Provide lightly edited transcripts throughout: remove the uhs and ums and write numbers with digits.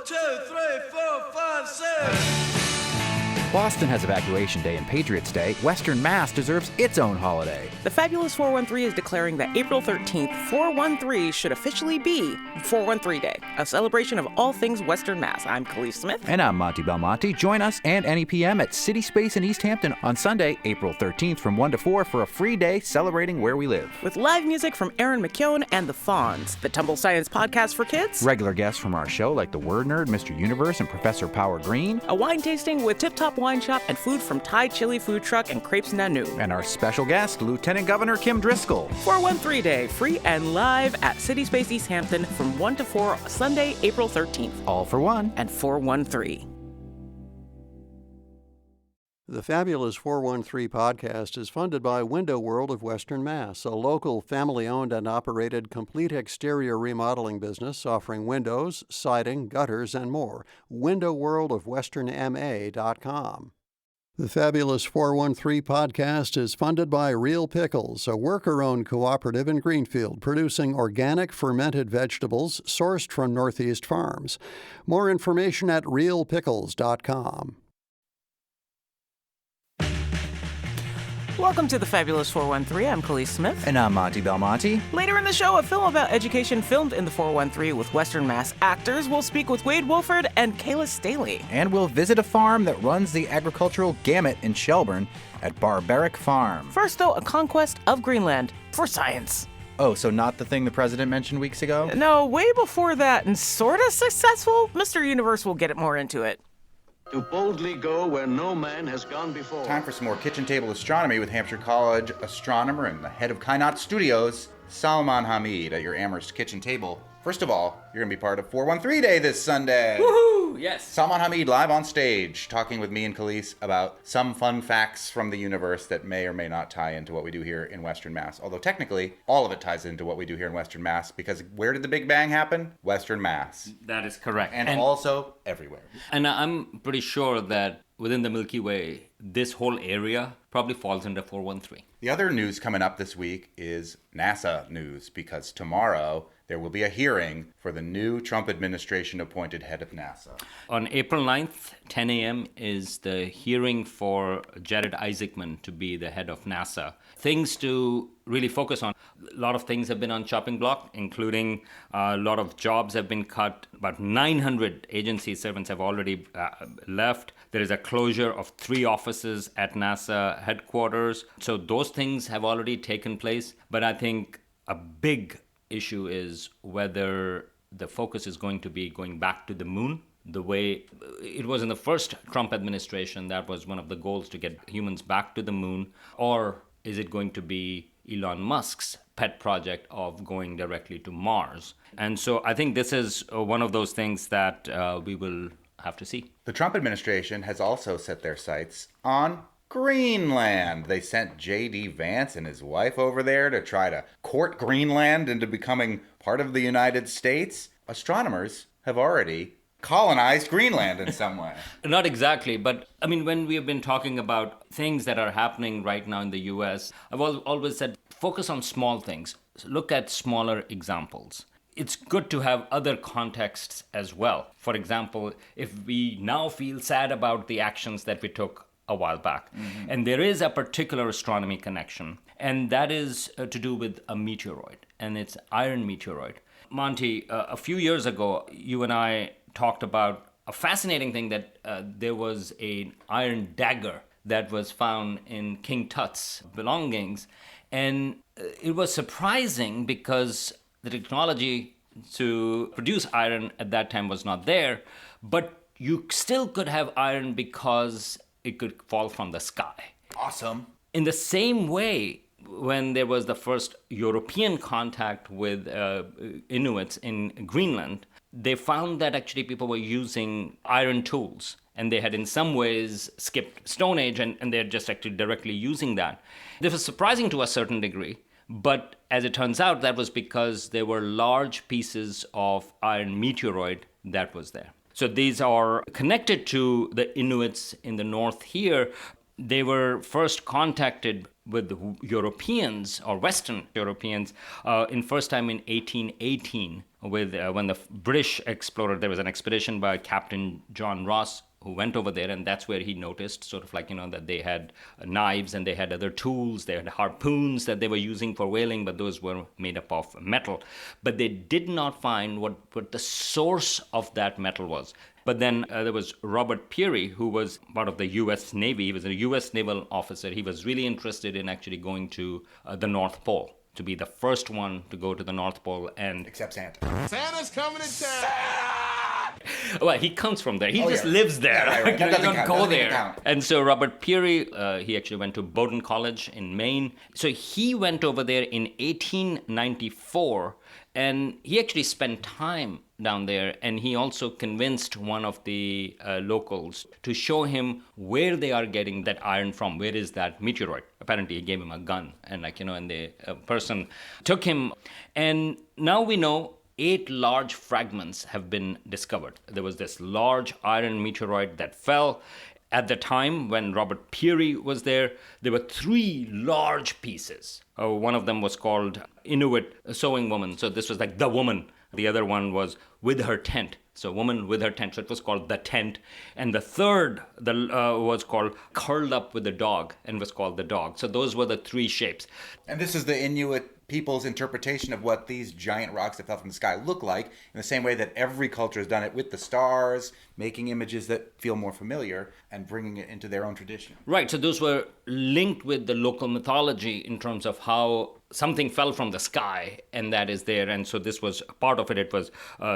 6. Boston has Evacuation Day and Patriots Day. Western Mass deserves its own holiday. The Fabulous 413 is declaring that April 13th, 413 should officially be 413 Day, a celebration of all things Western Mass. I'm Khalees Smith. And I'm Monty Belmonte. Join us and NEPM at City Space in East Hampton on Sunday, April 13th from 1 to 4 for a free day celebrating where we live. With live music from Aaron McKeown and the Fawns, the Tumble Science podcast for kids, regular guests from our show like the Word Nerd, Mr. Universe, and Professor Power Green, a wine tasting with Tip Top Wine Shop, and food from Thai Chili Food Truck and Crepes Nanu. And our special guest, Lieutenant Governor Kim Driscoll. 413 Day, free and live at City Space East Hampton from 1 to 4 Sunday, April 13th. All for one. And 413. The Fabulous 413 podcast is funded by Window World of Western Mass, a local family-owned and operated complete exterior remodeling business offering windows, siding, gutters, and more. WindowWorldOfWesternMA.com. The Fabulous 413 podcast is funded by Real Pickles, a worker-owned cooperative in Greenfield producing organic fermented vegetables sourced from Northeast farms. More information at realpickles.com. Welcome to the Fabulous 413. I'm Khalees Smith. And I'm Monty Belmonte. Later in the show, a film about education filmed in the 413 with Western Mass actors. We'll speak with Wade Wolford and Kayla Staley. And we'll visit a farm that runs the agricultural gamut in Shelburne at Barbaric Farm. First, though, a conquest of Greenland for science. Oh, so not the thing the president mentioned weeks ago? No, way before that, and sort of successful. Mr. Universe will get it more into it. To boldly go where no man has gone before. Time for some more kitchen table astronomy with Hampshire College astronomer and the head of Kainat Studios, Salman Hamid, at your Amherst kitchen table. First of all, you're going to be part of 413 Day this Sunday. Woohoo! Yes. Salman Hamid live on stage, talking with me and Khalees about some fun facts from the universe that may or may not tie into what we do here in Western Mass. Although technically, all of it ties into what we do here in Western Mass, because where did the Big Bang happen? Western Mass. That is correct. And also everywhere. And I'm pretty sure that within the Milky Way, this whole area probably falls under 413. The other news coming up this week is NASA news, because tomorrow there will be a hearing for the new Trump administration appointed head of NASA. On April 9th, 10 a.m. is the hearing for Jared Isaacman to be the head of NASA. Things to really focus on. A lot of things have been on chopping block, including a lot of jobs have been cut. About 900 agency servants have already left. There is a closure of 3 offices at NASA headquarters. So those things have already taken place. But I think a big issue is whether the focus is going to be going back to the moon. The way it was in the first Trump administration, that was one of the goals, to get humans back to the moon. Or is it going to be Elon Musk's pet project of going directly to Mars? And so I think this is one of those things that we will have to see. The Trump administration has also set their sights on Greenland. They sent J.D. Vance and his wife over there to try to court Greenland into becoming part of the United States. Astronomers have already colonized Greenland in some way. Not exactly, but I mean, when we have been talking about things that are happening right now in the U.S., I've always said focus on small things. So look at smaller examples. It's good to have other contexts as well. For example, if we now feel sad about the actions that we took a while back, and there is a particular astronomy connection, and that is to do with a meteoroid, and it's iron meteoroid. Monty, a few years ago, you and I talked about a fascinating thing that there was an iron dagger that was found in King Tut's belongings. And it was surprising because the technology to produce iron at that time was not there, but you still could have iron because it could fall from the sky. Awesome. In the same way, when there was the first European contact with Inuits in Greenland, they found that actually people were using iron tools, and they had in some ways skipped Stone Age, and they're just actually directly using that. This was surprising to a certain degree, but as it turns out, that was because there were large pieces of iron meteoroid that was there. So these are connected to the Inuits in the north here. They were first contacted with Europeans or Western Europeans in first time in 1818 with when the British explorer, there was an expedition by Captain John Ross who went over there, and that's where he noticed sort of like, that they had knives and they had other tools. They had harpoons that they were using for whaling, but those were made up of metal. But they did not find what the source of that metal was. But then there was Robert Peary, who was part of the U.S. Navy. He was a U.S. naval officer. He was really interested in actually going to the North Pole, to be the first one to go to the North Pole. And Except Santa. Santa's coming to town! well, he comes from there. He just lives there. Yeah, right. You That don't doesn't go count. there. And so Robert Peary, he actually went to Bowdoin College in Maine. So he went over there in 1894, and he actually spent time down there, and he also convinced one of the locals to show him where they are getting that iron from. Where is that meteoroid? Apparently, he gave him a gun, and and the person took him. And now we know 8 large fragments have been discovered. There was this large iron meteoroid that fell. At the time when Robert Peary was there were 3 large pieces. One of them was called Inuit Sewing Woman. So this was like the woman. The other one was with her tent. So woman with her tent. So it was called the tent. And the third was called curled up with the dog and was called the dog. So those were the 3 shapes. And this is the Inuit people's interpretation of what these giant rocks that fell from the sky look like, in the same way that every culture has done it with the stars, making images that feel more familiar and bringing it into their own tradition. Right, so those were linked with the local mythology in terms of how something fell from the sky, and that is there. And so this was part of it. It was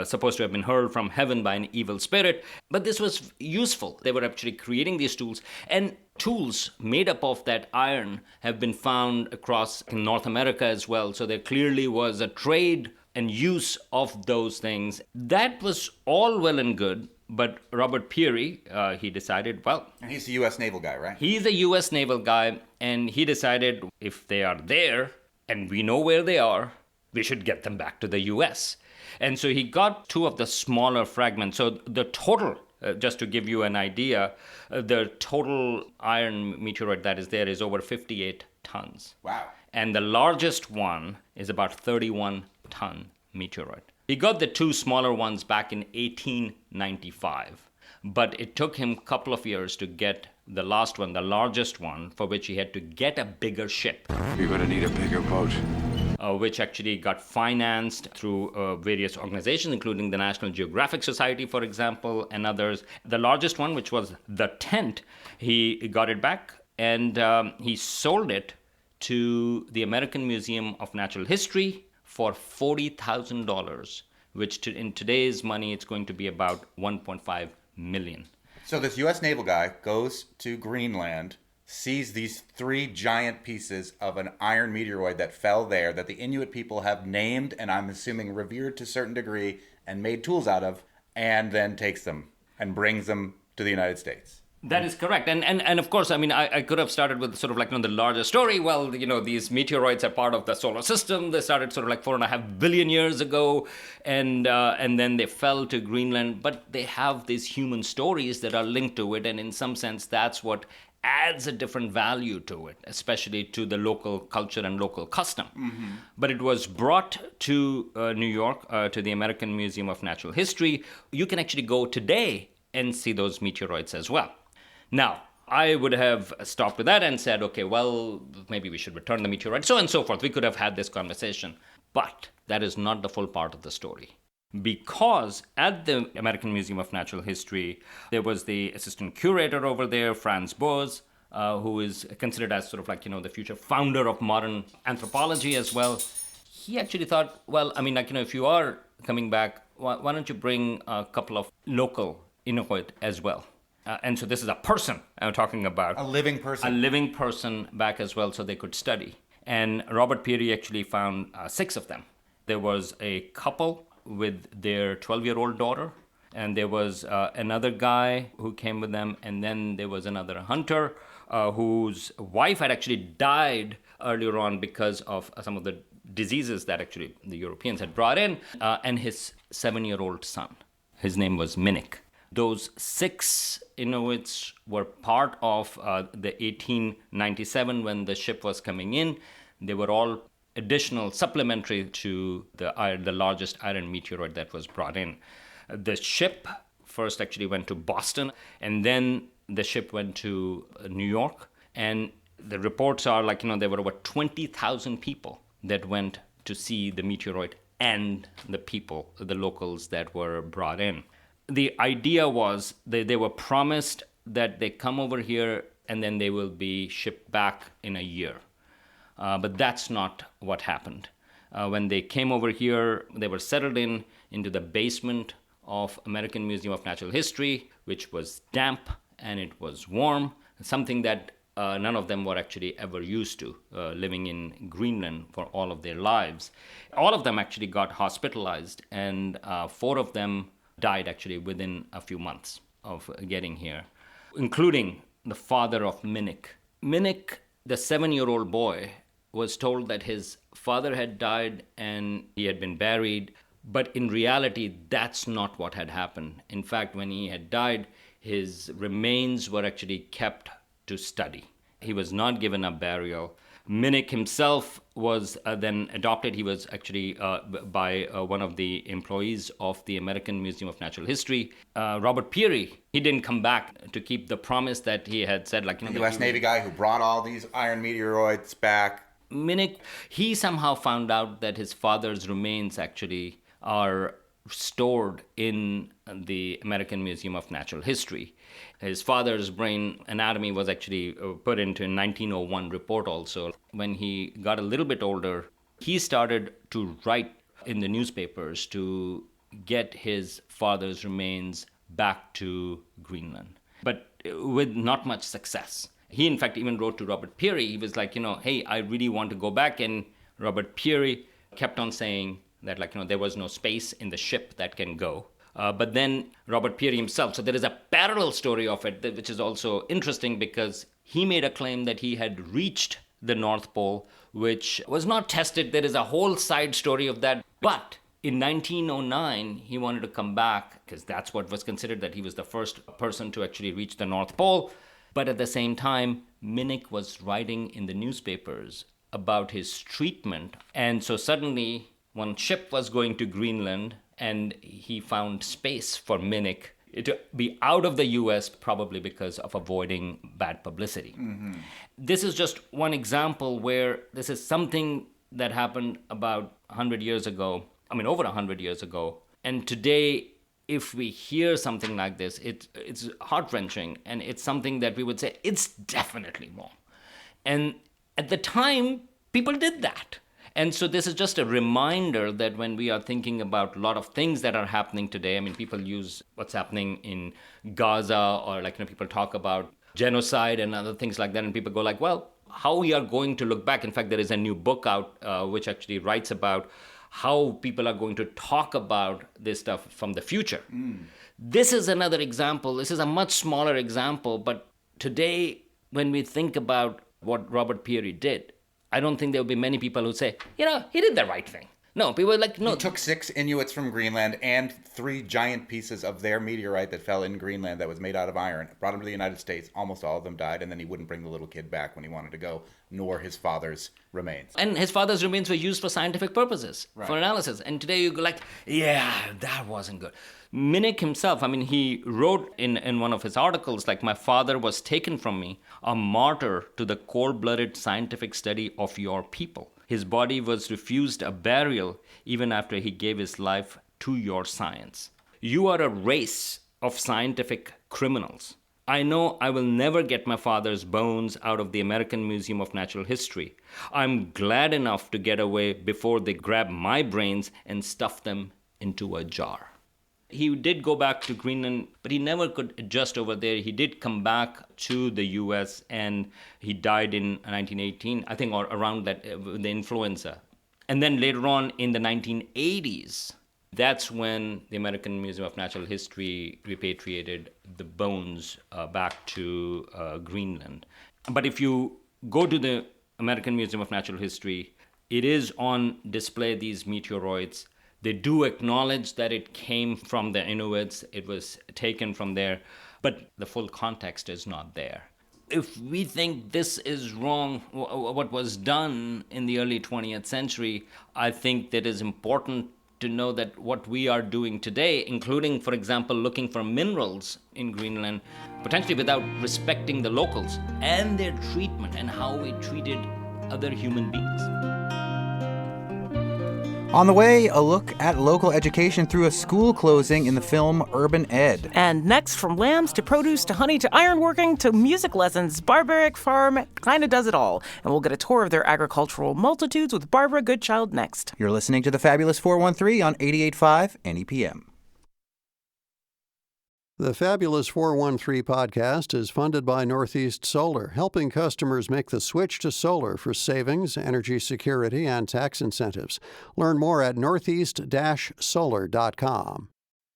supposed to have been hurled from heaven by an evil spirit, but this was useful. They were actually creating these tools, and tools made up of that iron have been found across North America as well. So there clearly was a trade and use of those things. That was all well and good, but Robert Peary, he decided, well... And he's the U.S. naval guy, right? He's a U.S. naval guy, and he decided if they are there, and we know where they are, we should get them back to the U.S. And so he got 2 of the smaller fragments. So the total, just to give you an idea, the total iron meteoroid that is there is over 58 tons. Wow. And the largest one is about 31-ton meteoroid. He got the 2 smaller ones back in 1895, but it took him a couple of years to get the last one, the largest one, for which he had to get a bigger ship. You're gonna need a bigger boat. Which actually got financed through various organizations, including the National Geographic Society, for example, and others. The largest one, which was the tent, he got it back, and he sold it to the American Museum of Natural History for $40,000, which in today's money, it's going to be about $1.5 million. So this U.S. naval guy goes to Greenland, sees these 3 giant pieces of an iron meteoroid that fell there that the Inuit people have named and I'm assuming revered to a certain degree and made tools out of, and then takes them and brings them to the United States. That is correct. And of course, I mean, I could have started with sort of like the larger story. Well, these meteoroids are part of the solar system. They started sort of like 4.5 billion years ago, and then they fell to Greenland. But they have these human stories that are linked to it, and in some sense, that's what adds a different value to it, especially to the local culture and local custom. Mm-hmm. But it was brought to New York, to the American Museum of Natural History. You can actually go today and see those meteoroids as well. Now, I would have stopped with that and said, okay, well, maybe we should return the meteorite, so on and so forth. We could have had this conversation. But that is not the full part of the story. Because at the American Museum of Natural History, there was the assistant curator over there, Franz Boas, who is considered as sort of like, the future founder of modern anthropology as well. He actually thought, well, I mean, like, if you are coming back, why don't you bring a couple of local Inuit as well? And so this is a person I'm talking about. A living person. A living person back as well, so they could study. And Robert Peary actually found 6 of them. There was a couple with their 12-year-old daughter, and there was another guy who came with them, and then there was another hunter whose wife had actually died earlier on because of some of the diseases that actually the Europeans had brought in, and his 7-year-old son. His name was Minnick. Those 6 Inuits were part of the 1897 when the ship was coming in. They were all additional supplementary to the largest iron meteoroid that was brought in. The ship first actually went to Boston, and then the ship went to New York. And the reports are there were over 20,000 people that went to see the meteoroid and the locals that were brought in. The idea was they were promised that they come over here and then they will be shipped back in a year. But that's not what happened. When they came over here, they were settled into the basement of American Museum of Natural History, which was damp and it was warm, something that none of them were actually ever used to, living in Greenland for all of their lives. All of them actually got hospitalized, and 4 of them died actually within a few months of getting here, including the father of Minnick. Minnick, the 7-year-old boy, was told that his father had died and he had been buried, but in reality, that's not what had happened. In fact, when he had died, his remains were actually kept to study. He was not given a burial. Minnick himself was then adopted. He was actually by one of the employees of the American Museum of Natural History, Robert Peary. He didn't come back to keep the promise that he had said. The U.S. Navy guy who brought all these iron meteoroids back. Minnick, he somehow found out that his father's remains actually are stored in the American Museum of Natural History. His father's brain anatomy was actually put into a 1901 report also. When he got a little bit older, he started to write in the newspapers to get his father's remains back to Greenland, but with not much success. He, in fact, even wrote to Robert Peary. He was like, hey, I really want to go back. And Robert Peary kept on saying that, there was no space in the ship that can go. But then Robert Peary himself, so there is a parallel story of it, which is also interesting because he made a claim that he had reached the North Pole, which was not tested. There is a whole side story of that. But in 1909, he wanted to come back because that's what was considered that he was the first person to actually reach the North Pole. But at the same time, Minnick was writing in the newspapers about his treatment. And so suddenly, one ship was going to Greenland, and he found space for Minnick to be out of the U.S., probably because of avoiding bad publicity. Mm-hmm. This is just one example where this is something that happened about 100 years ago, over 100 years ago. And today, if we hear something like this, it's heart-wrenching, and it's something that we would say, it's definitely wrong. And at the time, people did that. And so this is just a reminder that when we are thinking about a lot of things that are happening today, people use what's happening in Gaza, or people talk about genocide and other things like that, and people go like, well, how we are going to look back. In fact, there is a new book out which actually writes about how people are going to talk about this stuff from the future. This is another example. This is a much smaller example, but today, when we think about what Robert Peary did, I don't think there will be many people who say, he did the right thing. No, people are like, no. He took 6 Inuits from Greenland and 3 giant pieces of their meteorite that fell in Greenland that was made out of iron, brought them to the United States. Almost all of them died, and then he wouldn't bring the little kid back when he wanted to go, nor his father's remains. And his father's remains were used for scientific purposes, right, for analysis. And today you go like, yeah, that wasn't good. Minnick himself, he wrote in one of his articles, my father was taken from me, a martyr to the cold-blooded scientific study of your people. His body was refused a burial even after he gave his life to your science. You are a race of scientific criminals. I know I will never get my father's bones out of the American Museum of Natural History. I'm glad enough to get away before they grab my brains and stuff them into a jar. He did go back to Greenland, but he never could adjust over there. He did come back to the U.S. and he died in 1918, I think, or around that, the influenza. And then later on in the 1980s, that's when the American Museum of Natural History repatriated the bones back to Greenland. But if you go to the American Museum of Natural History, it is on display, these meteoroids. They do acknowledge that it came from the Inuits, it was taken from there, but the full context is not there. if we think this is wrong, what was done in the early 20th century, I think that is important to know that what we are doing today, including, for example, looking for minerals in Greenland, potentially without respecting the locals and their treatment and how we treated other human beings. On the way, a look at local education through a school closing in the film Urban Ed. And next, from lambs to produce to honey to ironworking to music lessons, Barbaric Farm kind of does it all. And we'll get a tour of their agricultural multitudes with Barbara Goodchild next. You're listening to the Fabulous 413 on 88.5 NEPM. The Fabulous 413 podcast is funded by Northeast Solar, helping customers make the switch to solar for savings, energy security, and tax incentives. Learn more at northeast-solar.com.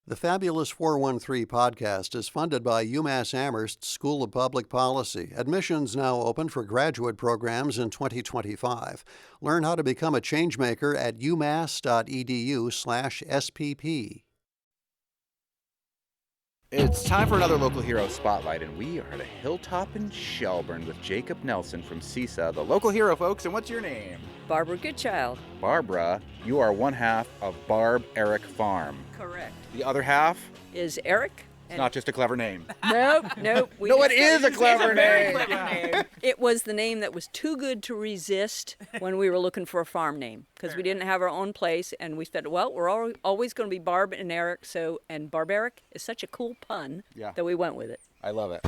The Fabulous 413 podcast is funded by UMass Amherst School of Public Policy. Admissions now open for graduate programs in 2025. Learn how to become a changemaker at umass.edu/SPP. It's time for another local hero spotlight, and we are at a hilltop in Shelburne with Jacob Nelson from CISA, the local hero, folks. And what's your name? Barbara Goodchild. Barbara, you are one half of Barbaric Farm. Correct. The other half? Is Eric. It's not just a clever name. Nope. No, it is a clever name. It was the name that was too good to resist when we were looking for a farm name, because we didn't have our own place, and we said, well, we're always going to be Barb and Eric, and Barbaric is such a cool pun that we went with it. I love it.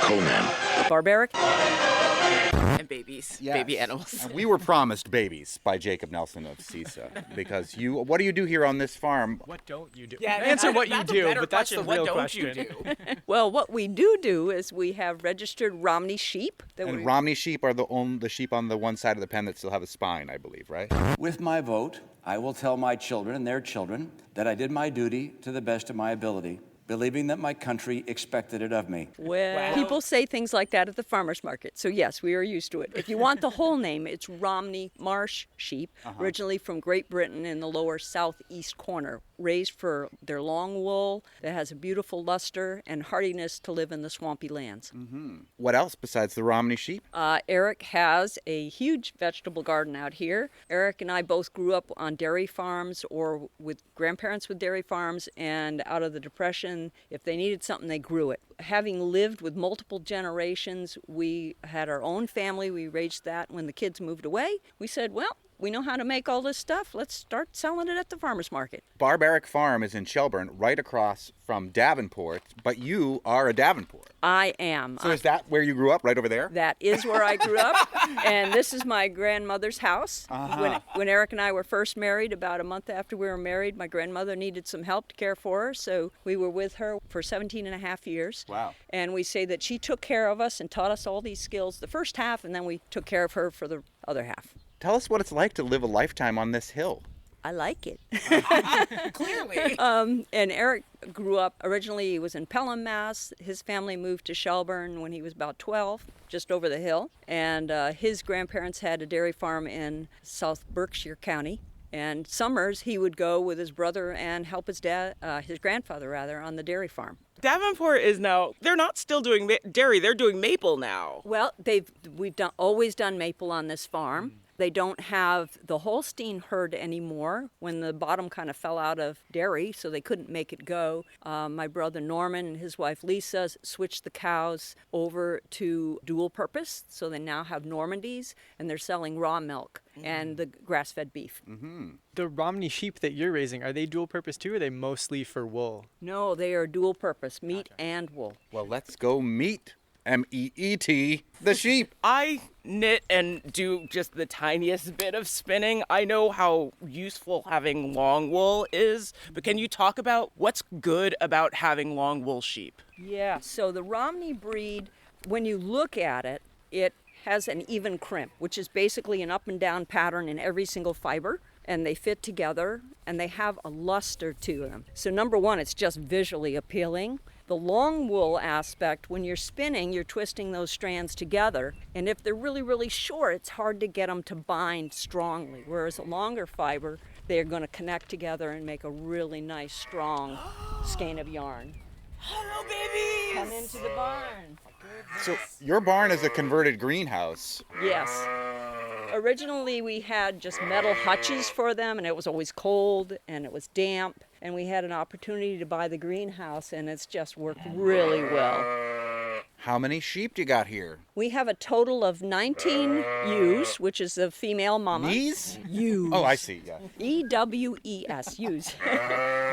Conan. Barbaric. And babies. Yes. Baby animals. And we were promised babies by Jacob Nelson of CISA, because what do you do here on this farm? What don't you do? Yeah, Answer what you that's a do, better but that's the question. real What don't you question. do? Well, what we do is we have registered Romney sheep. And Romney sheep are the sheep on the one side of the pen that still have a spine, I believe, right? With my vote, I will tell my children and their children that I did my duty to the best of my ability, believing that my country expected it of me. Well, people say things like that at the farmer's market, so yes, we are used to it. If you want the whole name, it's Romney Marsh sheep, originally from Great Britain in the lower southeast corner, raised for their long wool that has a beautiful luster and hardiness to live in the swampy lands. What else besides the Romney sheep? Eric has a huge vegetable garden out here. Eric and I both grew up on dairy farms or with grandparents with dairy farms, and out of the Depression, if they needed something, they grew it. Having lived with multiple generations, we had our own family. We raised that. When the kids moved away, we said, well, we know how to make all this stuff. Let's start selling it at the farmer's market. Barbaric Farm is in Shelburne, right across from Davenport, but you are a Davenport. I am. So is that where you grew up, right over there? That is where I grew up, and this is my grandmother's house. When Eric and I were first married, about a month after we were married, my grandmother needed some help to care for her, so we were with her for 17 and a half years. Wow. And we say that she took care of us and taught us all these skills the first half, and then we took care of her for the other half. Tell us what it's like to live a lifetime on this hill. I like it. Clearly. And Eric grew up, originally he was in Pelham, Mass. His family moved to Shelburne when he was about 12, just over the hill. And his grandparents had a dairy farm in South Berkshire County. And summers he would go with his brother and help his grandfather on the dairy farm. Davenport is now, they're not still doing dairy, they're doing maple now. Well, we've always done maple on this farm. They don't have the Holstein herd anymore when the bottom kind of fell out of dairy, so they couldn't make it go. My brother Norman and his wife Lisa switched the cows over to dual purpose, so they now have Normandys, and they're selling raw milk and the grass-fed beef. The Romney sheep that you're raising, are they dual purpose too, or are they mostly for wool? No, they are dual purpose, meat and wool. Well, let's go meet, M-E-E-T, the sheep. I knit and do just the tiniest bit of spinning. I know how useful having long wool is, but can you talk about what's good about having long wool sheep? Yeah, so the Romney breed, when you look at it, it has an even crimp, which is basically an up and down pattern in every single fiber, and they fit together, and they have a luster to them. So number one, it's just visually appealing. The long wool aspect, when you're spinning, you're twisting those strands together, and if they're really, really short, it's hard to get them to bind strongly, whereas a longer fiber, they're going to connect together and make a really nice, strong skein of yarn. Hello, babies! Come into the barn. So your barn is a converted greenhouse. Yes. Originally, we had just metal hutches for them, and it was always cold and it was damp. And we had an opportunity to buy the greenhouse, and it's just worked really well. How many sheep do you got here? We have a total of 19 ewes, which is the female mama. Ewes? Ewes. Oh, I see, yeah. E-W-E-S, ewes.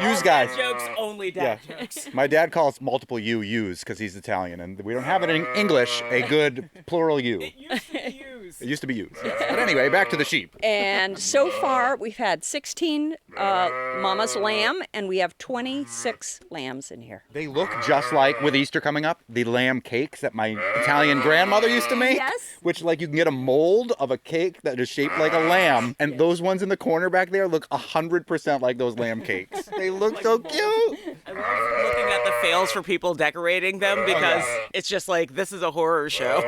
Use guys. Jokes, only dad jokes. My dad calls multiple use because he's Italian, and we don't have it in English, a good plural you. It used to be used. It used to be used. But anyway, back to the sheep. And so far, we've had 16 mama's lamb, and we have 26 lambs in here. They look just like, with Easter coming up, the lamb cakes that my Italian grandmother used to make. Yes. Which, like, you can get a mold of a cake that is shaped like a lamb, and those ones in the corner back there look 100% like those lamb cakes. They look so cute. I love looking at the fails for people decorating them because it's just like, this is a horror show.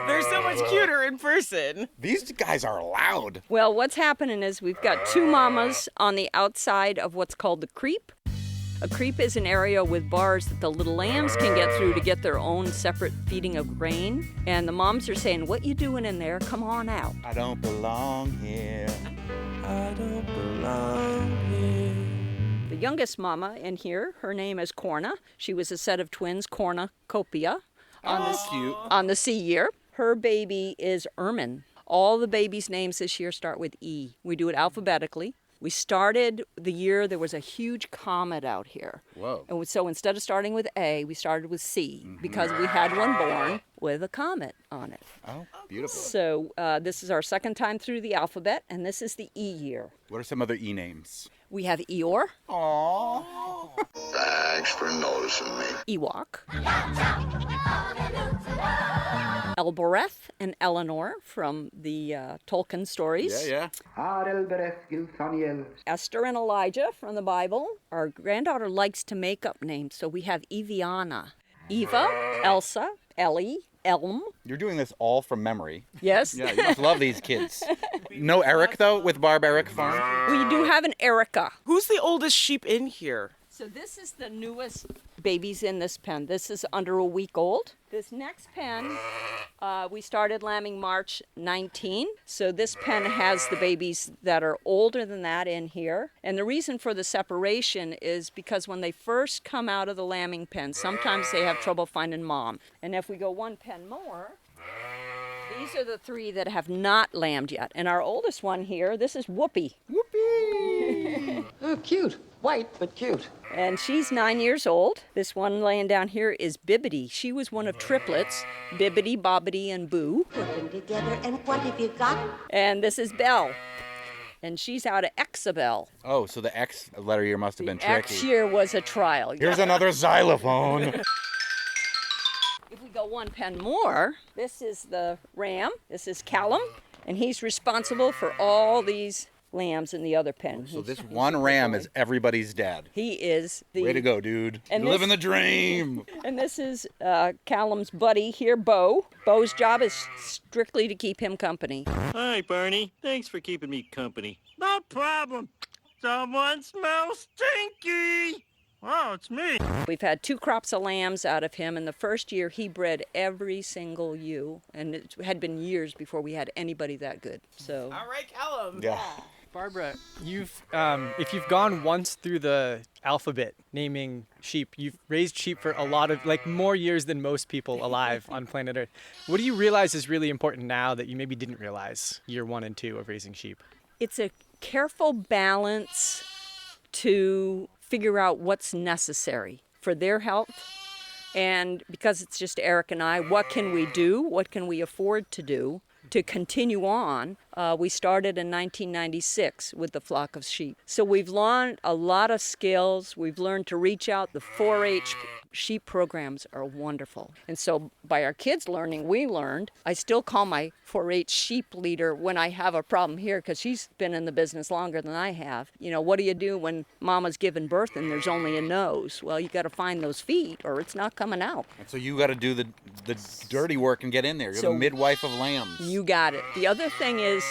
They're so much cuter in person. These guys are loud. Well, what's happening is we've got 2 mamas on the outside of what's called the creep. A creep is an area with bars that the little lambs can get through to get their own separate feeding of grain. And the moms are saying, what you doing in there? Come on out. I don't belong here. I don't belong here. The youngest mama in here, her name is Corna. She was a set of twins, Cornucopia, on the C year. Her baby is Ermine. All the babies' names this year start with E. We do it alphabetically. We started the year there was a huge comet out here. Whoa. And so instead of starting with A, we started with C because we had one born with a comet on it. Oh, beautiful. So this is our second time through the alphabet, and this is the E year. What are some other E names? We have Eeyore, Aww. Thanks for noticing me. Ewok, Elbereth and Eleanor from the Tolkien stories. Yeah. Esther and Elijah from the Bible. Our granddaughter likes to make up names, so we have Eviana, Eva, Elsa, Ellie, Elm. You're doing this all from memory. Yes. Yeah, you must love these kids. No Eric, though, with Barbaric Farm? We do have an Erica. Who's the oldest sheep in here? So this is the newest babies in this pen. This is under a week old. This next pen, we started lambing March 19. So this pen has the babies that are older than that in here. And the reason for the separation is because when they first come out of the lambing pen, sometimes they have trouble finding mom. And if we go one pen more, these are the 3 that have not lambed yet. And our oldest one here, this is Whoopi. Whoopee! Oh, cute. White, but cute. And she's 9 years old. This one laying down here is Bibbidi. She was one of triplets, Bibbidi, Bobbidi, and Boo. Put them together, and what have you got? And this is Belle. And she's out of Exabel. Oh, so the X letter here must have been X tricky. year was a trial. Here's another xylophone. If we go one pen more, this is the ram. This is Callum. And he's responsible for all these lambs in the other pen. So this one ram is everybody's dad. He is the... Way to go, dude. And You're this- living the dream. And this is Callum's buddy here, Bo. Bo's job is strictly to keep him company. Hi, Barney. Thanks for keeping me company. No problem. Someone smells stinky. Oh, it's me. We've had 2 crops of lambs out of him, and the first year he bred every single ewe, and it had been years before we had anybody that good. So All right, Callum. Yeah. Barbara, you've if you've gone once through the alphabet naming sheep, you've raised sheep for a lot of, like, more years than most people alive on planet Earth. What do you realize is really important now that you maybe didn't realize year 1 and 2 of raising sheep? it's a careful balance to figure out what's necessary for their health. And because it's just Eric and I, what can we do? What can we afford to do to continue on? We started in 1996 with the flock of sheep. So we've learned a lot of skills. We've learned to reach out. The 4-H sheep programs are wonderful. And so by our kids learning, we learned. I still call my 4-H sheep leader when I have a problem here because she's been in the business longer than I have. You know, what do you do when mama's giving birth and there's only a nose? Well, you got to find those feet or it's not coming out. And so you got to do the dirty work and get in there. You're So the midwife of lambs. You got it. The other thing is,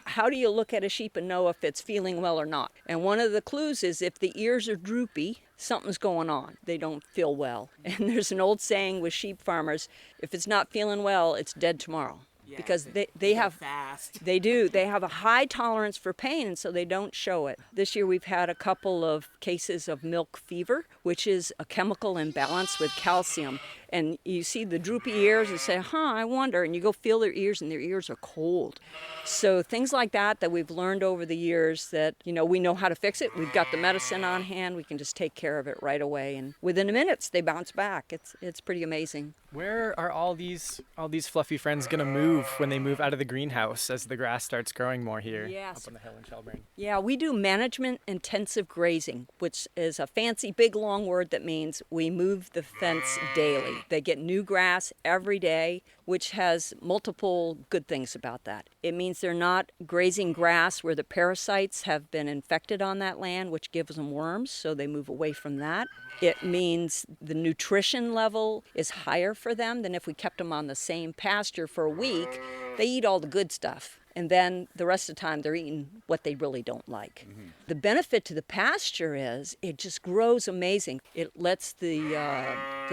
how do you look at a sheep and know if it's feeling well or not? And one of the clues is if the ears are droopy, something's going on. They don't feel well. And there's an old saying with sheep farmers, if it's not feeling well, it's dead tomorrow. Because they have fast. They do. They have a high tolerance for pain, and so they don't show it. This year we've had a couple of cases of milk fever, which is a chemical imbalance with calcium. And you see the droopy ears and say, I wonder. And you go feel their ears, and their ears are cold. So things like that we've learned over the years that, we know how to fix it. We've got the medicine on hand. We can just take care of it right away. And within minutes, they bounce back. It's pretty amazing. Where are all these fluffy friends going to move when they move out of the greenhouse as the grass starts growing more here up on the hill in Shelburne? Yeah, we do management intensive grazing, which is a fancy big long word that means we move the fence daily. They get new grass every day, which has multiple good things about that. It means they're not grazing grass where the parasites have been infected on that land, which gives them worms, so they move away from that. It means the nutrition level is higher for them than if we kept them on the same pasture for a week. They eat all the good stuff. And then the rest of the time they're eating what they really don't like. Mm-hmm. The benefit to the pasture is it just grows amazing. It lets the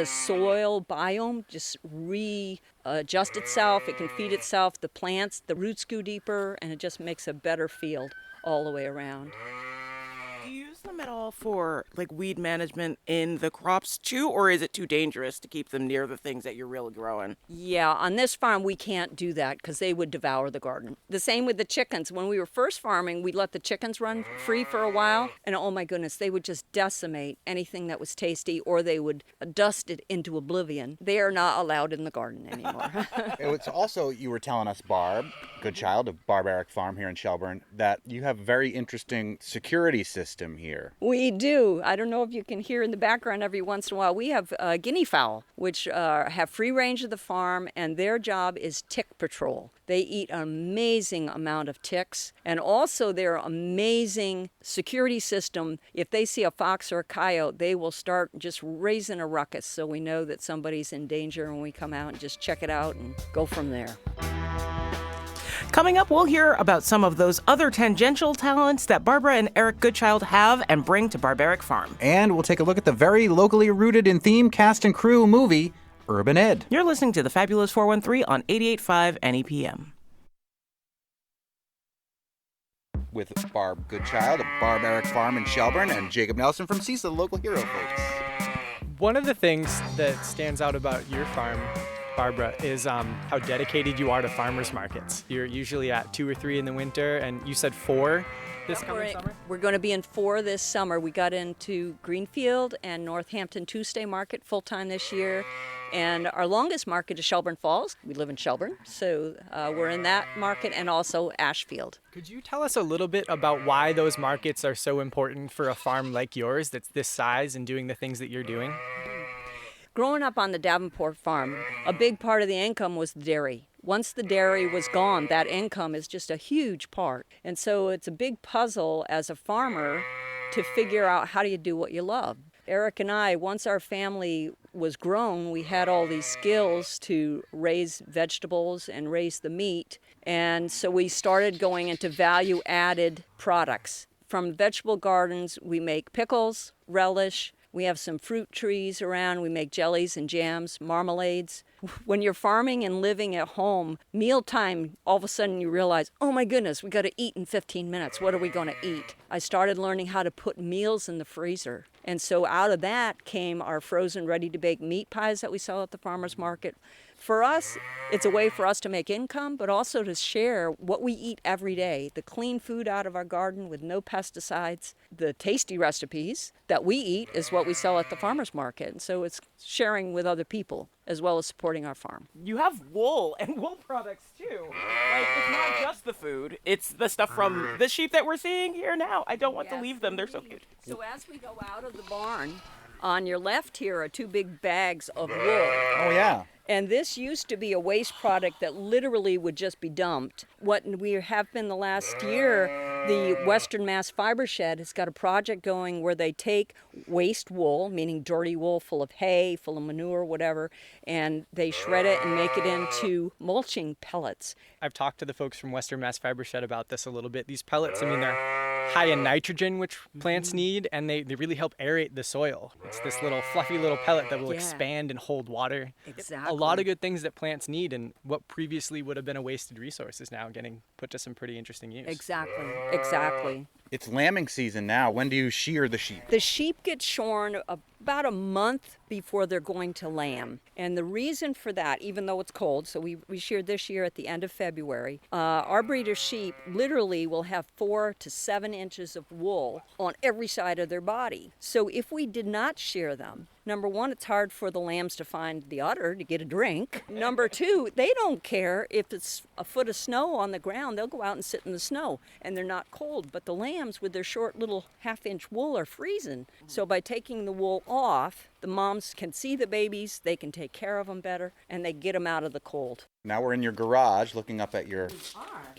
soil biome just readjust itself. It can feed itself. The plants, the roots go deeper, and it just makes a better field all the way around. Do you use them at all for weed management in the crops too, or is it too dangerous to keep them near the things that you're really growing? Yeah, on this farm we can't do that because they would devour the garden. The same with the chickens. When we were first farming, we'd let the chickens run free for a while, and oh my goodness, they would just decimate anything that was tasty, or they would dust it into oblivion. They are not allowed in the garden anymore. It was also, you were telling us, Barb Goodchild of Barbaric Farm here in Shelburne, that you have a very interesting security system here. We do. I don't know if you can hear in the background every once in a while. We have guinea fowl, which have free range of the farm, and their job is tick patrol. They eat an amazing amount of ticks, and also their amazing security system. If they see a fox or a coyote, they will start just raising a ruckus, so we know that somebody's in danger, and we come out and just check it out and go from there. Coming up, we'll hear about some of those other tangential talents that Barbara and Eric Goodchild have and bring to Barbaric Farm. And we'll take a look at the very locally rooted in theme, cast, and crew movie, Urban Ed. You're listening to the Fabulous 413 on 88.5 NEPM. With Barb Goodchild of Barbaric Farm in Shelburne and Jacob Nelson from CISA, the local hero folks. One of the things that stands out about your farm, Barbara, is how dedicated you are to farmers markets. You're usually at 2 or 3 in the winter, and you said 4 this coming summer? We're going to be in 4 this summer. We got into Greenfield and Northampton Tuesday Market full-time this year, and our longest market is Shelburne Falls. We live in Shelburne, so we're in that market, and also Ashfield. Could you tell us a little bit about why those markets are so important for a farm like yours that's this size and doing the things that you're doing? Growing up on the Davenport farm, a big part of the income was the dairy. Once the dairy was gone, that income is just a huge part. And so it's a big puzzle as a farmer to figure out how do you do what you love. Eric and I, once our family was grown, we had all these skills to raise vegetables and raise the meat. And so we started going into value-added products. From vegetable gardens, we make pickles, relish. We have some fruit trees around. We make jellies and jams, marmalades. When you're farming and living at home, mealtime, all of a sudden you realize, oh my goodness, we got to eat in 15 minutes. What are we going to eat? I started learning how to put meals in the freezer. And so out of that came our frozen ready-to-bake meat pies that we sell at the farmer's market. For us, it's a way for us to make income, but also to share what we eat every day, the clean food out of our garden with no pesticides. The tasty recipes that we eat is what we sell at the farmer's market. And so it's sharing with other people as well as supporting our farm. You have wool and wool products too. It's not just the food, it's the stuff from the sheep that we're seeing here now. I don't want to leave them, they're so cute. So as we go out of the barn, on your left here are 2 big bags of wool. Oh, yeah. And this used to be a waste product that literally would just be dumped. What we have been the last year The Western Mass Fiber Shed has got a project going where they take waste wool, meaning dirty wool full of hay, full of manure, whatever, and they shred it and make it into mulching pellets. I've talked to the folks from Western Mass Fiber Shed about this a little bit. These pellets, I mean, they're high in nitrogen, which plants need, and they really help aerate the soil. It's this little fluffy little pellet that will expand and hold water. Exactly. A lot of good things that plants need, and what previously would have been a wasted resource is now getting put to some pretty interesting use. Exactly. It's lambing season now. When do you shear the sheep? The sheep get shorn about a month before they're going to lamb. And the reason for that, even though it's cold, so we sheared this year at the end of February, our breed of sheep literally will have 4 to 7 inches of wool on every side of their body. So if we did not shear them, number one, it's hard for the lambs to find the udder to get a drink. Number two, they don't care if it's a foot of snow on the ground. They'll go out and sit in the snow, and they're not cold. But the lambs, with their short little half-inch wool, are freezing. So by taking the wool off, the moms can see the babies, they can take care of them better, and they get them out of the cold. Now we're in your garage looking up at your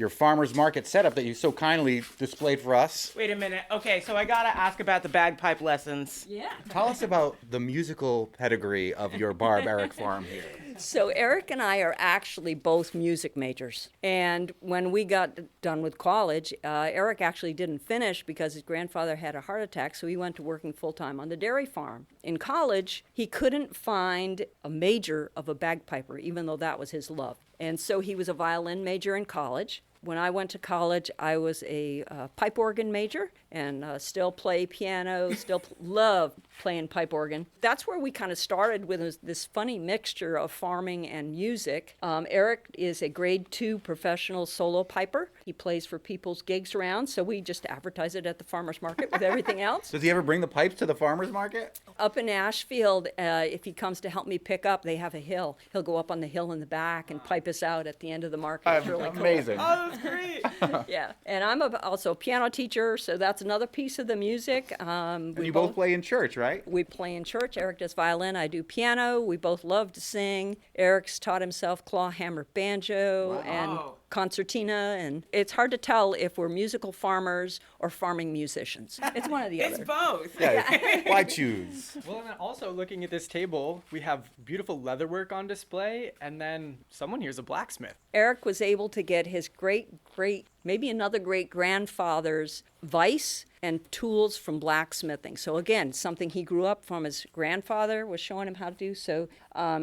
farmer's market setup that you so kindly displayed for us. Wait a minute. Okay, so I gotta ask about the bagpipe lessons. Yeah. Tell us about the musical pedigree of your barbaric farm here. So Eric and I are actually both music majors. And when we got done with college, Eric actually didn't finish because his grandfather had a heart attack, so he went to working full-time on the dairy farm. In college, he couldn't find a major of a bagpiper, even though that was his love. And so he was a violin major in college. When I went to college, I was a pipe organ major and still play piano, still love playing pipe organ. That's where we kind of started with this funny mixture of farming and music. Eric is a grade 2 professional solo piper. He plays for people's gigs around, so we just advertise it at the farmer's market with everything else. Does he ever bring the pipes to the farmer's market? Up in Ashfield, if he comes to help me pick up, they have a hill. He'll go up on the hill in the back and pipe us out at the end of the market. It's really amazing. Cool. Oh, that's great. Yeah, and I'm also a piano teacher, so that's another piece of the music. And you both play in church, right? We play in church. Eric does violin, I do piano. We both love to sing. Eric's taught himself clawhammer banjo and concertina, and it's hard to tell if we're musical farmers or farming musicians. It's one or the other. It's both. Yeah. Why choose? Well, and then also looking at this table, we have beautiful leatherwork on display, and then someone here's a blacksmith. Eric was able to get his maybe another great-grandfather's vise and tools from blacksmithing. So again, something he grew up from. His grandfather was showing him how to do. So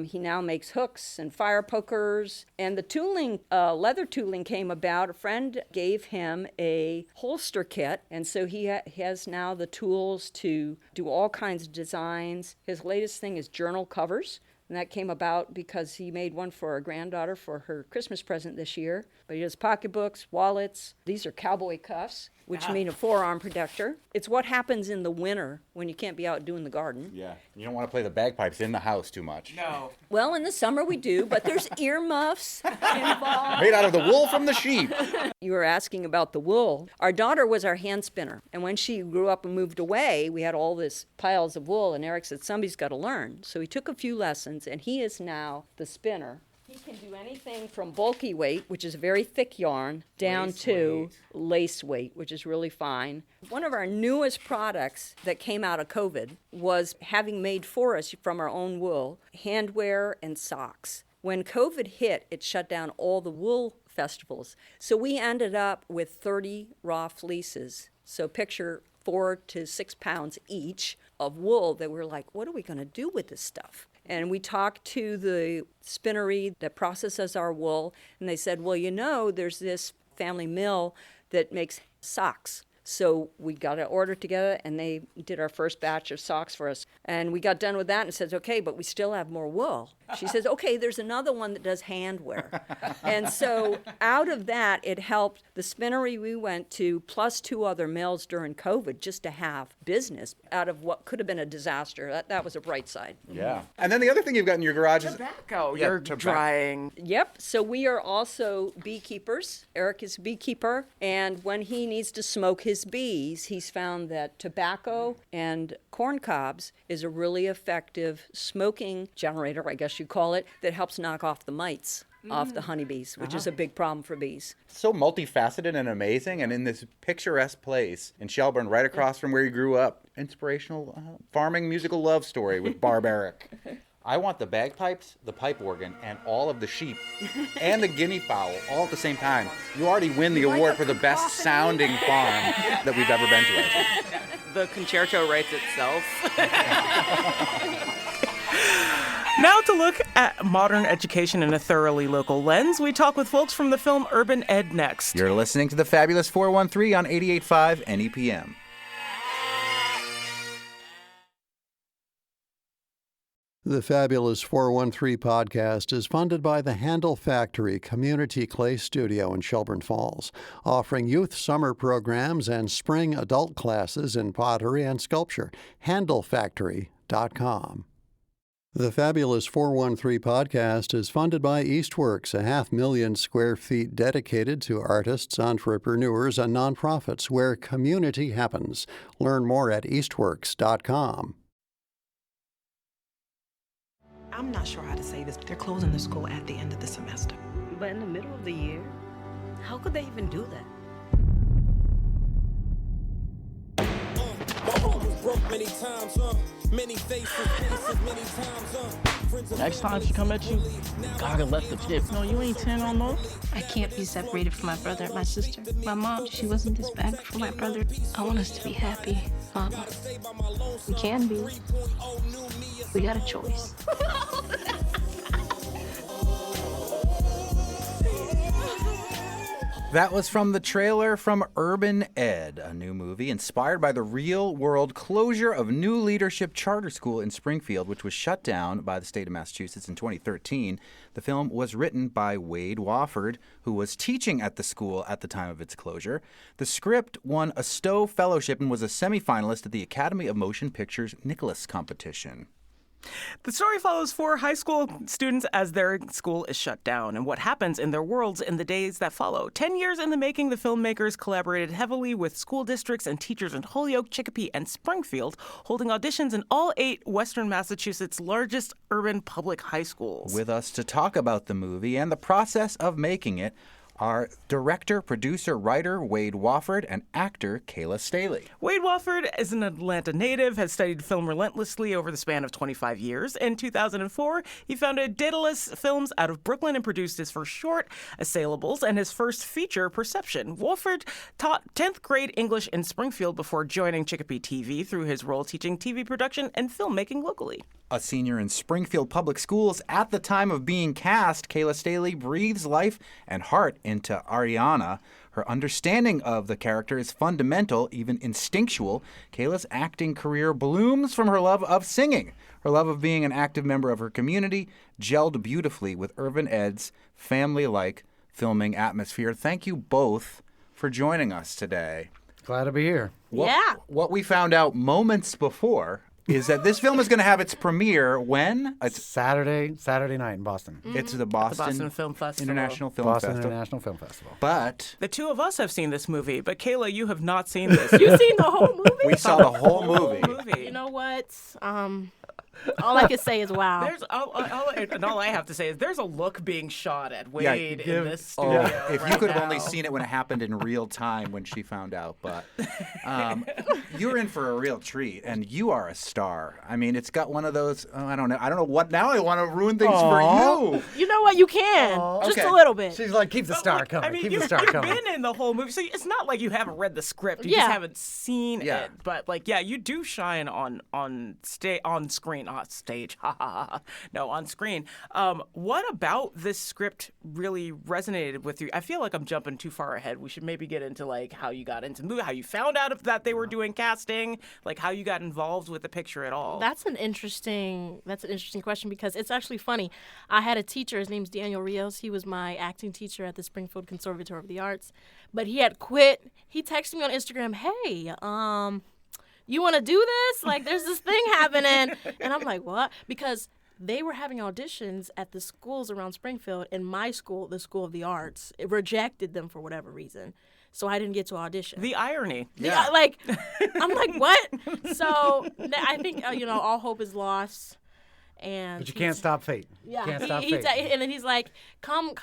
he now makes hooks and fire pokers. And the tooling, leather tooling came about. A friend gave him a holster kit. And so he has now the tools to do all kinds of designs. His latest thing is journal covers. And that came about because he made one for our granddaughter for her Christmas present this year. But he does pocketbooks, wallets. These are cowboy cuffs, which mean a forearm protector. It's what happens in the winter when you can't be out doing the garden. Yeah. You don't want to play the bagpipes in the house too much. No. Well, in the summer we do, but there's earmuffs involved. Made out of the wool from the sheep. You were asking about the wool. Our daughter was our hand spinner. And when she grew up and moved away, we had all this piles of wool. And Eric said, somebody's got to learn. So he took a few lessons, and he is now the spinner. He can do anything from bulky weight, which is a very thick yarn, down to lace weight, which is really fine. One of our newest products that came out of COVID was having made for us from our own wool, handwear and socks. When COVID hit, it shut down all the wool festivals. So we ended up with 30 raw fleeces. So picture 4 to 6 pounds each of wool that we're like, what are we going to do with this stuff? And we talked to the spinnery that processes our wool, and they said, well, there's this family mill that makes socks. So we got an order together, and they did our first batch of socks for us. And we got done with that and said, okay, but we still have more wool. She says, okay, there's another one that does handwear. And so out of that, it helped the spinnery we went to, plus 2 other mills during COVID, just to have business out of what could have been a disaster. That was a bright side. Yeah. And then the other thing you've got in your garage is tobacco. You're drying. Yep. So we are also beekeepers. Eric is a beekeeper, and when he needs to smoke his bees, he's found that tobacco and corn cobs is a really effective smoking generator, I guess you call it, that helps knock off the mites. of the honeybees, which is a big problem for bees. So multifaceted and amazing, and in this picturesque place in Shelburne, right across from where you grew up. Inspirational farming musical love story with Barb Eric. I want the bagpipes, the pipe organ, and all of the sheep and the guinea fowl all at the same time. You already win the award for the best sounding farm that we've ever been to. The concerto writes itself. Now to look at modern education in a thoroughly local lens, we talk with folks from the film Urban Ed next. You're listening to the Fabulous 413 on 88.5 NEPM. The Fabulous 413 podcast is funded by the Handle Factory Community Clay Studio in Shelburne Falls, offering youth summer programs and spring adult classes in pottery and sculpture. HandleFactory.com. The Fabulous 413 podcast is funded by Eastworks, 500,000 square feet dedicated to artists, entrepreneurs, and nonprofits where community happens. Learn more at eastworks.com. I'm not sure how to say this. They're closing the school at the end of the semester. But in the middle of the year? How could they even do that? Many times, many faces, many times, Next time she come at you, gotta let the tip. No, you ain't 10 on those. I can't be separated from my brother and my sister. My mom, she wasn't this bad for my brother. I want us to be happy, Mama. We can be. We got a choice. That was from the trailer from Urban Ed, a new movie inspired by the real-world closure of New Leadership Charter School in Springfield, which was shut down by the state of Massachusetts in 2013. The film was written by Wade Wofford, who was teaching at the school at the time of its closure. The script won a Stowe Fellowship and was a semifinalist at the Academy of Motion Pictures Nicholas competition. The story follows 4 high school students as their school is shut down and what happens in their worlds in the days that follow. 10 years in the making, the filmmakers collaborated heavily with school districts and teachers in Holyoke, Chicopee, and Springfield, holding auditions in all 8 Western Massachusetts' largest urban public high schools. With us to talk about the movie and the process of making it are director, producer, writer Wade Wofford and actor Kayla Staley. Wade Wofford is an Atlanta native, has studied film relentlessly over the span of 25 years. In 2004, he founded Daedalus Films out of Brooklyn and produced his first short, Assailables, and his first feature, Perception. Wofford taught 10th grade English in Springfield before joining Chicopee TV through his role teaching TV production and filmmaking locally. A senior in Springfield Public Schools at the time of being cast, Kayla Staley breathes life and heart into Ariana. Her understanding of the character is fundamental, even instinctual. Kayla's acting career blooms from her love of singing. Her love of being an active member of her community gelled beautifully with Urban Ed's family-like filming atmosphere. Thank you both for joining us today. Glad to be here. What we found out moments before is that this film is going to have its premiere when? It's Saturday night in Boston. Mm-hmm. It's the Boston Film Festival. International Film Boston Festival. International Film Festival. But the two of us have seen this movie, but Kayla, you have not seen this. You've seen the whole movie? We saw the whole movie. You know what? All I can say is wow. There's all I have to say is there's a look being shot at Wade in this studio. If right you could have now. only seen it when it happened in real time when she found out, but you're in for a real treat, and you are a star. I mean, it's got one of those. I don't know what. Now I want to ruin things for you. You know what? You can just a little bit. She's like, keep the star coming. I mean, keep you've the star coming. been in the whole movie, so it's not like you haven't read the script. You just haven't seen it. But you do shine on screen, not stage. No, on screen. What about this script really resonated with you? I feel like I'm jumping too far ahead. We should maybe get into like how you got into the movie, how you found out that they were doing casting, like how you got involved with the picture at all. That's an interesting question because it's actually funny. I had a teacher. His name's Daniel Rios. He was my acting teacher at the Springfield Conservatory of the Arts, but he had quit. He texted me on Instagram, "Hey, you want to do this? Like, there's this thing happening." And I'm like, what? Because they were having auditions at the schools around Springfield, and my school, the School of the Arts, it rejected them for whatever reason. So I didn't get to audition. The irony. I'm like, what? So I think, all hope is lost. And But you can't stop fate. Yeah, Can't stop he fate. and then he's like, come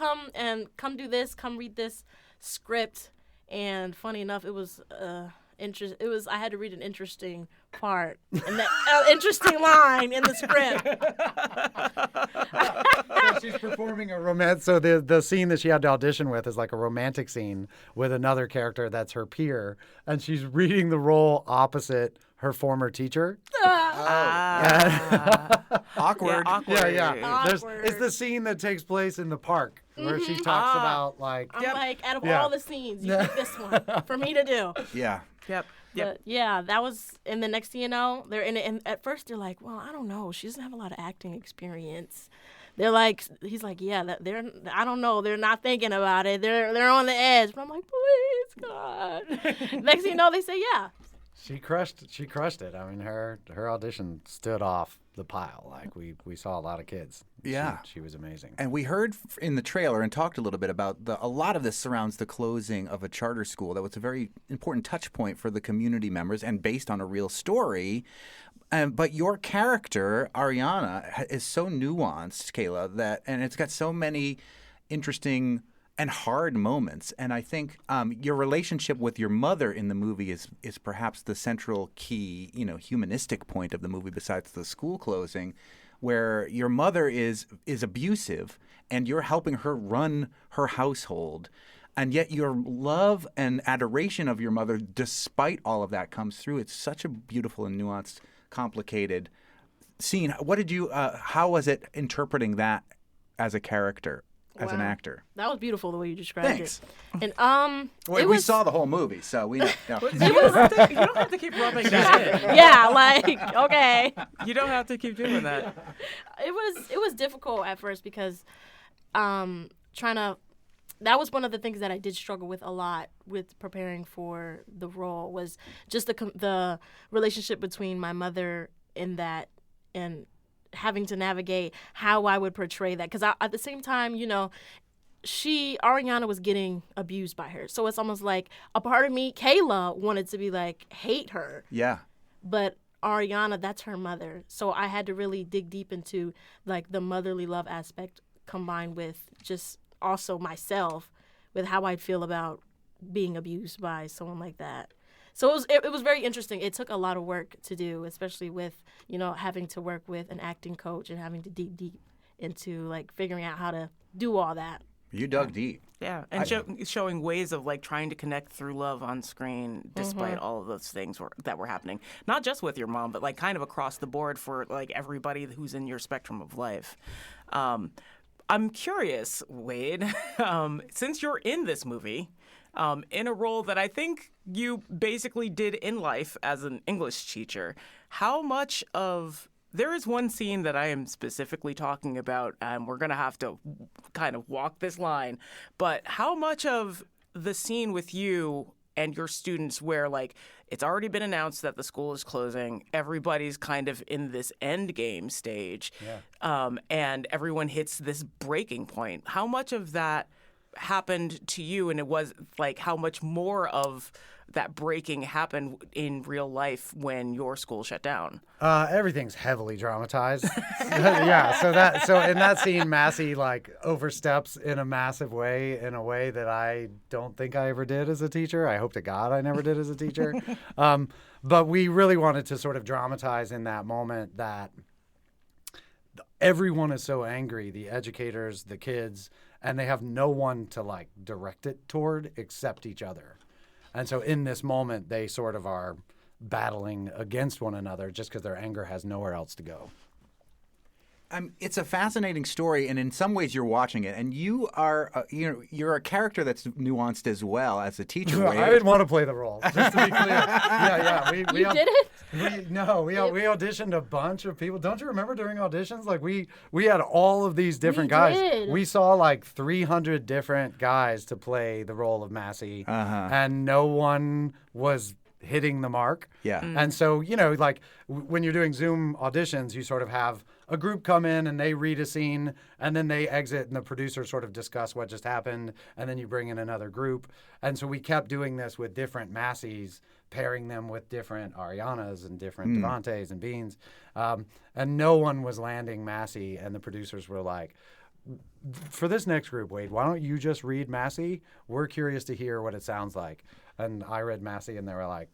do this, come read this script. And funny enough, it was I had to read an interesting part and that interesting line in the script. So she's performing a romance. So the scene that she had to audition with is like a romantic scene with another character that's her peer, and she's reading the role opposite her former teacher. Awkward. Yeah, awkward. Yeah. It's the scene that takes place in the park where she talks about like. I'm like, out of all the scenes, you pick this one for me to do. Yeah. Yep. But yeah, that was, and the next thing you know, they're in it, and at first they're like, well, I don't know, she doesn't have a lot of acting experience. They're like, he's like, yeah, I don't know, they're not thinking about it, they're on the edge. But I'm like, please, God. Next thing you know, they say, yeah. She crushed it. I mean, her audition stood off the pile. Like we saw a lot of kids. Yeah. She was amazing. And we heard in the trailer and talked a little bit about a lot of this surrounds the closing of a charter school. That was a very important touch point for the community members and based on a real story. But your character, Ariana, is so nuanced, Kayla, and it's got so many interesting and hard moments. And I think your relationship with your mother in the movie is perhaps the central key, humanistic point of the movie besides the school closing, where your mother is abusive and you're helping her run her household. And yet your love and adoration of your mother, despite all of that, comes through. It's such a beautiful and nuanced, complicated scene. What did you, how was it interpreting that as a character? As an actor. That was beautiful the way you described Thanks. it. And we saw the whole movie, so we know. You don't have to keep rubbing that in. Yeah, like, okay. You don't have to keep doing that. It was difficult at first because that was one of the things that I did struggle with a lot with preparing for the role, was just the relationship between my mother in that and having to navigate how I would portray that. Because at the same time, Ariana was getting abused by her. So it's almost like a part of me, Kayla, wanted to be like, hate her. Yeah. But Ariana, that's her mother. So I had to really dig deep into like the motherly love aspect combined with just also myself, with how I'd feel about being abused by someone like that. So it was very interesting. It took a lot of work to do, especially with, having to work with an acting coach and having to dig deep into like figuring out how to do all that. You dug deep. Yeah, and showing ways of like trying to connect through love on screen despite all of those things that were happening. Not just with your mom, but like kind of across the board for like everybody who's in your spectrum of life. I'm curious, Wade, since you're in this movie, in a role that I think you basically did in life as an English teacher, how much of... There is one scene that I am specifically talking about, and we're going to have to kind of walk this line, but how much of the scene with you and your students where, like, it's already been announced that the school is closing, everybody's kind of in this end game stage, and everyone hits this breaking point. How much of that happened to you, and it was like how much more of that breaking happened in real life when your school shut down? Everything's heavily dramatized. Yeah, so in that scene, Massey like oversteps in a massive way, in a way that I don't think I ever did as a teacher. I hope to God I never did as a teacher. But we really wanted to sort of dramatize in that moment that everyone is so angry, the educators, the kids, and they have no one to like direct it toward except each other. And so in this moment, they sort of are battling against one another just because their anger has nowhere else to go. It's a fascinating story, and in some ways you're watching it, and you are, you're a character that's nuanced as well as a teacher. I didn't want to play the role, just to be clear. Yeah. We did it? We auditioned a bunch of people. Don't you remember during auditions? Like we had all of these different guys. Did. We saw like 300 different guys to play the role of Massey, and no one was hitting the mark. Yeah. And so, like when you're doing Zoom auditions, you sort of have a group come in and they read a scene and then they exit and the producers sort of discuss what just happened and then you bring in another group. And so we kept doing this with different Massies, pairing them with different Arianas and different Devantes and Beans. And no one was landing Massey, and the producers were like, for this next group, Wade, why don't you just read Massey? We're curious to hear what it sounds like. And I read Massey, and they were like,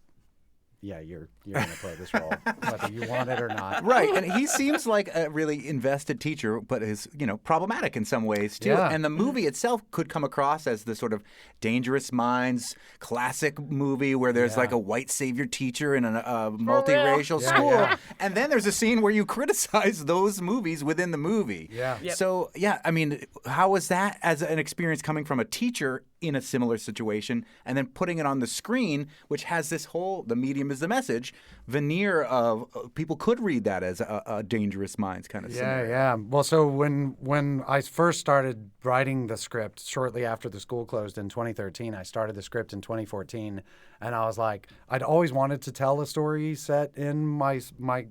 yeah, you're going to play this role, whether you want it or not. Right, and he seems like a really invested teacher, but is, problematic in some ways, too. Yeah. And the movie itself could come across as the sort of Dangerous Minds classic movie where there's like a white savior teacher in a multiracial school. Yeah. And then there's a scene where you criticize those movies within the movie. Yeah. Yep. So, I mean, how was that as an experience coming from a teacher in a similar situation and then putting it on the screen, which has this whole, the medium is the message, veneer of people could read that as a Dangerous Minds kind of scenario. Yeah. Well, so when I first started writing the script shortly after the school closed in 2013, I started the script in 2014, and I was like, I'd always wanted to tell a story set in my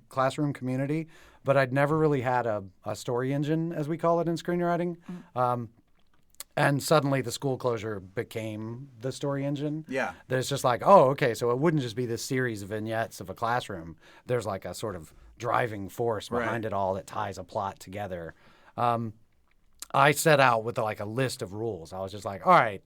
classroom community, but I'd never really had a story engine, as we call it in screenwriting. And suddenly the school closure became the story engine. Yeah. There's just like, oh, okay, so it wouldn't just be this series of vignettes of a classroom. There's like a sort of driving force behind it all that ties a plot together. I set out with like a list of rules. I was just like, all right,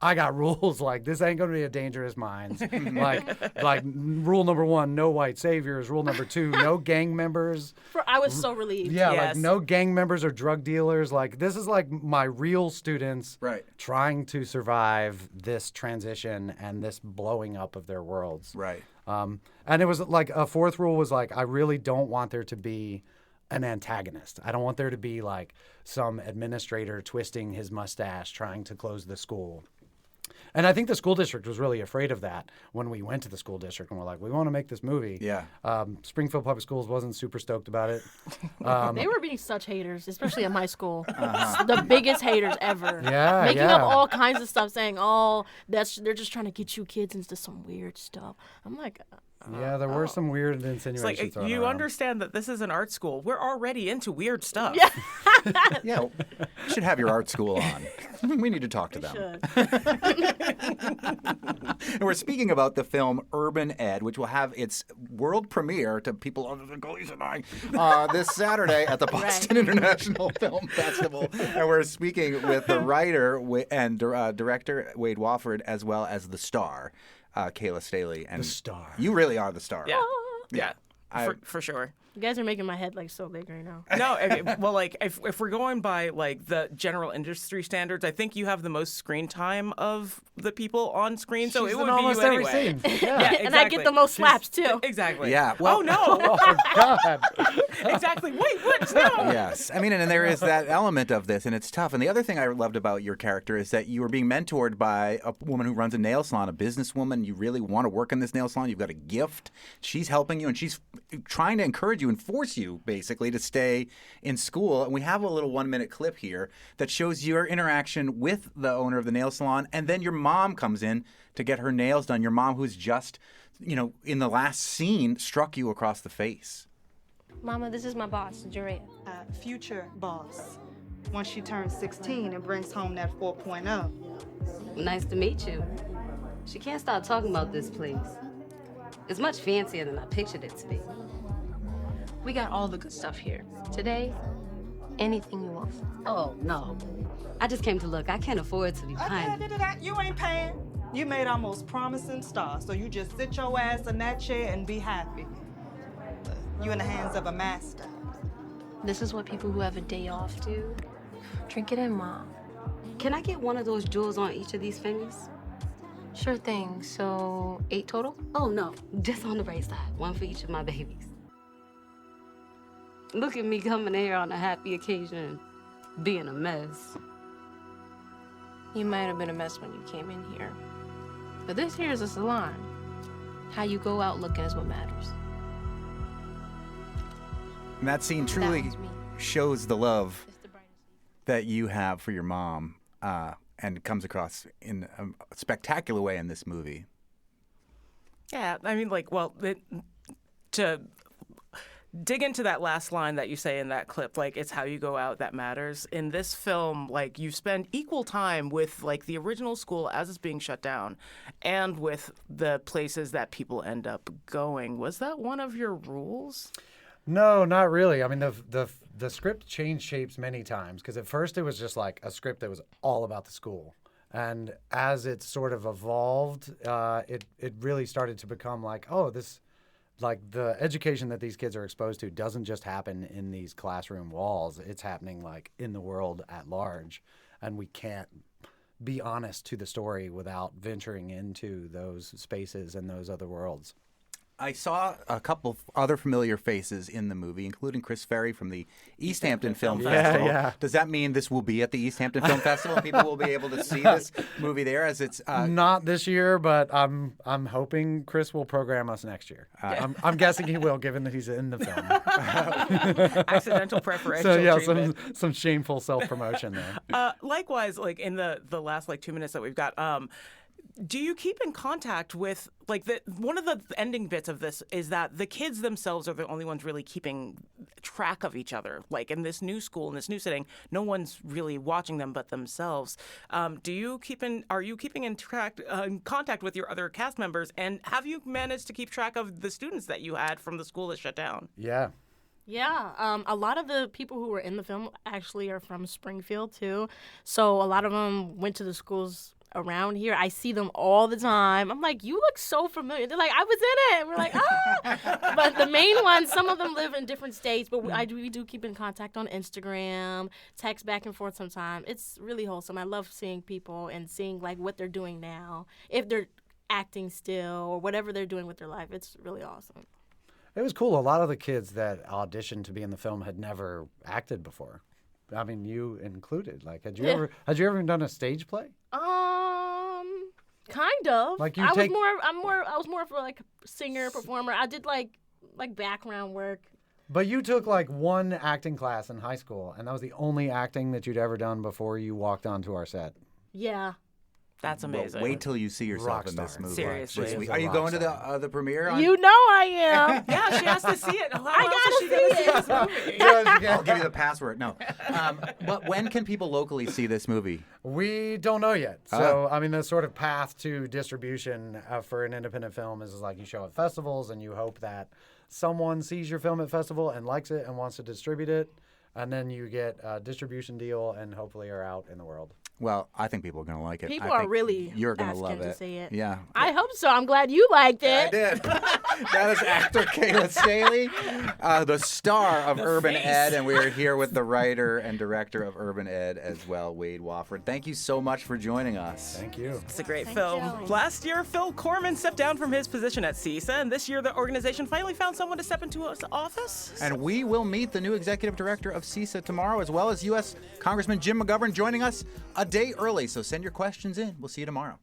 I got rules. Like, this ain't going to be a Dangerous Minds. like rule number 1, no white saviors. Rule number 2, no gang members. I was so relieved. Yeah, Yes. like no gang members or drug dealers. Like, this is like my real students trying to survive this transition and this blowing up of their worlds. Right. And it was like a fourth rule was like, I really don't want there to be an antagonist. I don't want there to be like some administrator twisting his mustache trying to close the school. And I think the school district was really afraid of that when we went to the school district and we're like, we want to make this movie. Yeah. Springfield Public Schools wasn't super stoked about it. They were being such haters, especially at my school. The biggest haters ever. Yeah, Making up all kinds of stuff, saying, they're just trying to get you kids into some weird stuff. I'm like, yeah, there were some weird insinuations. It's like, thrown you around. understand that this is an art school. We're already into weird stuff. Yeah. Yeah, you should have your art school on. We need to talk to them. And we're speaking about the film Urban Ed, which will have its world premiere to people other than Gleason and I this Saturday at the Boston International Film Festival. And we're speaking with the writer and director Wade Wofford, as well as the star, Kayla Staley. And the star. You really are the star. Yeah. For sure. You guys are making my head like so big right now. No, well, like if we're going by like the general industry standards, I think you have the most screen time of the people on screen, so She's it would in be almost you every anyway. scene. Yeah, exactly. And I get the most slaps too. Exactly. Yeah. Well, oh no. Oh God. Exactly. Wait, what? No. Yes. I mean, and there is that element of this, and it's tough. And the other thing I loved about your character is that you were being mentored by a woman who runs a nail salon, a businesswoman. You really want to work in this nail salon. You've got a gift. She's helping you, and she's trying to encourage you and force you, basically, to stay in school. And we have a little 1-minute clip here that shows your interaction with the owner of the nail salon, and then your mom comes in to get her nails done. Your mom, who's just, in the last scene, struck you across the face. Mama, this is my boss, Jurea. Future boss. Once she turns 16 and brings home that 4.0. Nice to meet you. She can't stop talking about this place. It's much fancier than I pictured it to be. We got all the good stuff here. Today, anything you want. Oh, no. I just came to look. I can't afford to be behind. You ain't paying. You made our most promising star, so you just sit your ass in that chair and be happy. You in the hands of a master. This is what people who have a day off do. Drink it in, Mom. Can I get one of those jewels on each of these fingers? Sure thing. So, 8 total? Oh, no. Just on the right side. One for each of my babies. Look at me coming here on a happy occasion, being a mess. You might have been a mess when you came in here. But this here is a salon. How you go out looking is what matters. And that scene truly shows the love that you have for your mom, and it comes across in a spectacular way in this movie. Yeah, I mean, like, well, dig into that last line that you say in that clip, like, it's how you go out that matters. In this film, like, you spend equal time with, like, the original school as it's being shut down and with the places that people end up going. Was that one of your rules? No, not really. I mean, the script changed shapes many times because at first it was just like a script that was all about the school. And as it sort of evolved, it really started to become like, oh, this... like the education that these kids are exposed to doesn't just happen in these classroom walls. It's happening like in the world at large. And we can't be honest to the story without venturing into those spaces and those other worlds. I saw a couple of other familiar faces in the movie, including Chris Ferry from the East Hampton Film Festival. Yeah. Does that mean this will be at the East Hampton Film Festival? People will be able to see this movie there as it's... Not this year, but I'm hoping Chris will program us next year. I'm guessing he will, given that he's in the film. Accidental preferential So yeah, treatment. some shameful self-promotion there. Likewise, like in the last like 2 minutes that we've got, do you keep in contact with, like, one of the ending bits of this is that the kids themselves are the only ones really keeping track of each other. Like, in this new school, in this new setting, no one's really watching them but themselves. Are you keeping in contact with your other cast members, and have you managed to keep track of the students that you had from the school that shut down? Yeah. Yeah, a lot of the people who were in the film actually are from Springfield, too. So a lot of them went to the schools around here. I see them all the time. I'm like, you look so familiar. They're like, I was in it. We're like, ah. But the main ones, some of them live in different states, but we do keep in contact on Instagram, text back and forth sometimes. It's really wholesome. I love seeing people and seeing, like, what they're doing now, if they're acting still or whatever they're doing with their life. It's really awesome. It was cool. A lot of the kids that auditioned to be in the film had never acted before. I mean, you included. Like, had you ever done a stage play? Kind of. Like I was more of a like singer, performer. I did like background work. But you took like one acting class in high school, and that was the only acting that you'd ever done before you walked onto our set. Yeah. That's amazing. Well, wait till you see yourself in this movie. Seriously. Are you going to the premiere? You know I am. Yeah, she has to see it. I gotta see this movie? I'll give you the password. No. But when can people locally see this movie? We don't know yet. So, I mean, the sort of path to distribution for an independent film is like you show at festivals and you hope that someone sees your film at festival and likes it and wants to distribute it. And then you get a distribution deal and hopefully are out in the world. Well, I think people are going to like it. People are really you're going to love it. To see it. Yeah. I hope so. I'm glad you liked it. I did. That is actor Kayla Staley, the star of Urban Ed, and we're here with the writer and director of Urban Ed as well, Wade Wofford. Thank you so much for joining us. Thank you. It's a great film. Last year, Phil Corman stepped down from his position at CISA, and this year the organization finally found someone to step into his office. And we will meet the new executive director of CISA tomorrow, as well as U.S. Congressman Jim McGovern joining us a day early. So send your questions in. We'll see you tomorrow.